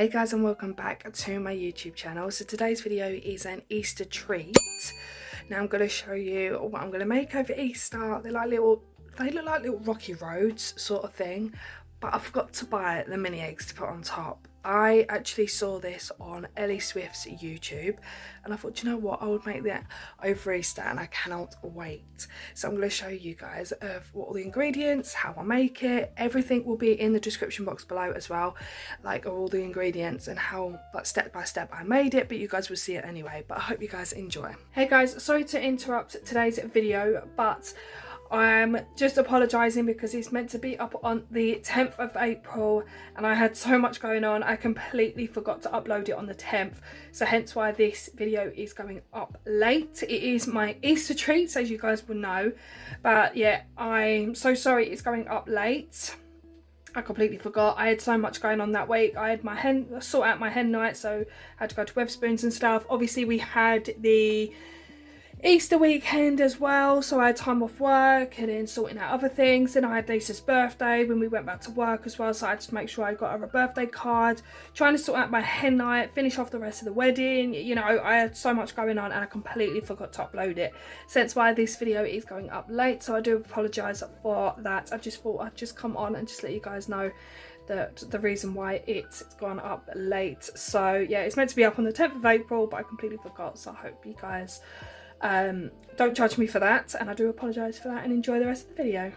Hey guys, and welcome back to my YouTube channel. So today's video is an Easter treat. Now I'm going to show you what I'm going to make over Easter. They look like little rocky roads sort of thing, but I forgot to buy the mini eggs to put on top. I actually saw this on Ellie Swift's YouTube and I thought, you know what, I would make that over Easter and I cannot wait. So I'm going to show you guys of what all the ingredients, how I make it. Everything will be in the description box below as well, like all the ingredients and how, like, step by step I made it, but you guys will see it anyway. But I hope you guys enjoy. Hey guys, sorry to interrupt today's video, but I'm just apologising because it's meant to be up on the 10th of April and I had so much going on I completely forgot to upload it on the 10th, so hence why this video is going up late. It is my Easter treats, as you guys will know, but yeah, I'm so sorry it's going up late. I completely forgot. I had so much going on that week. I had sort out my hen night, so I had to go to Wetherspoons and stuff. Obviously we had the Easter weekend as well, so I had time off work and then sorting out other things. Then I had Lisa's birthday when we went back to work as well, so I had to make sure I got her a birthday card, trying to sort out my hen night, finish off the rest of the wedding. You know, I had so much going on and I completely forgot to upload it, so that's why this video is going up late. So I do apologise for that. I just thought I'd just come on and just let you guys know that the reason why it's gone up late. So yeah, it's meant to be up on the 10th of April, but I completely forgot, so I hope you guys don't judge me for that, and I do apologise for that, and enjoy the rest of the video.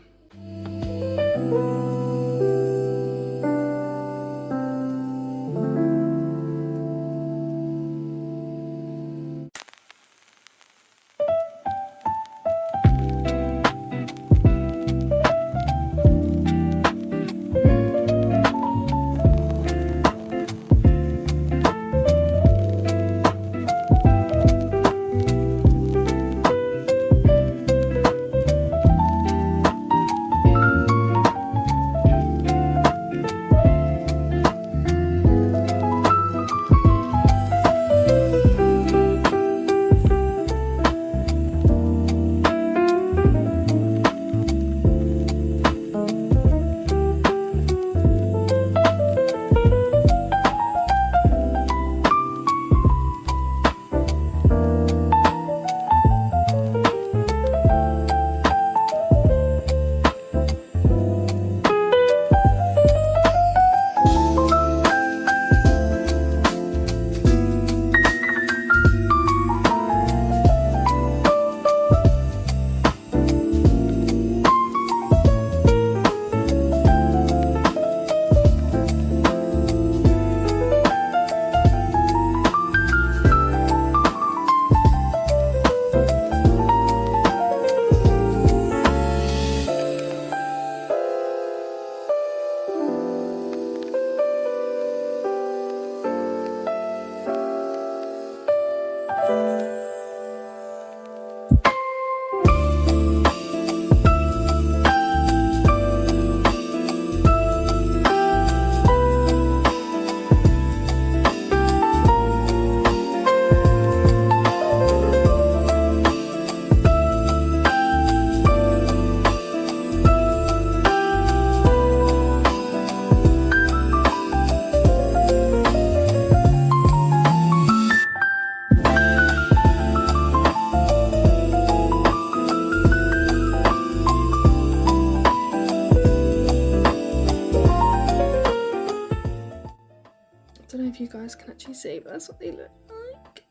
I don't know if you guys can actually see, but that's what they look like.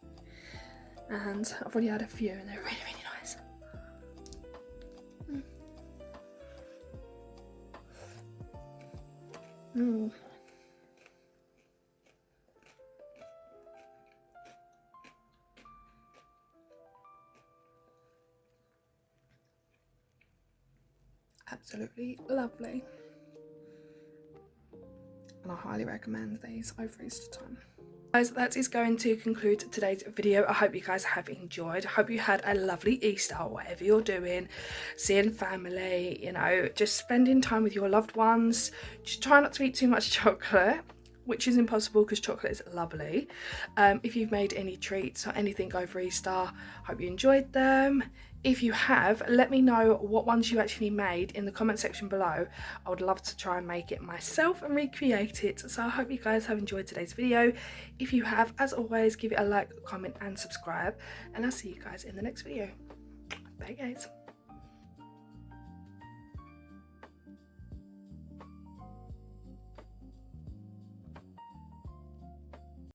And I've already had a few and they're really, really nice. Absolutely lovely. And I highly recommend these over Easter time. Guys, that is going to conclude today's video. I hope you guys have enjoyed. I hope you had a lovely Easter, whatever you're doing, seeing family, you know, just spending time with your loved ones. Just try not to eat too much chocolate, which is impossible because chocolate is lovely. If you've made any treats or anything over Easter, hope you enjoyed them. If you have, let me know what ones you actually made in the comment section below. I would love to try and make it myself and recreate it. So I hope you guys have enjoyed today's video. If you have, as always, give it a like, comment and subscribe, and I'll see you guys in the next video. Bye guys.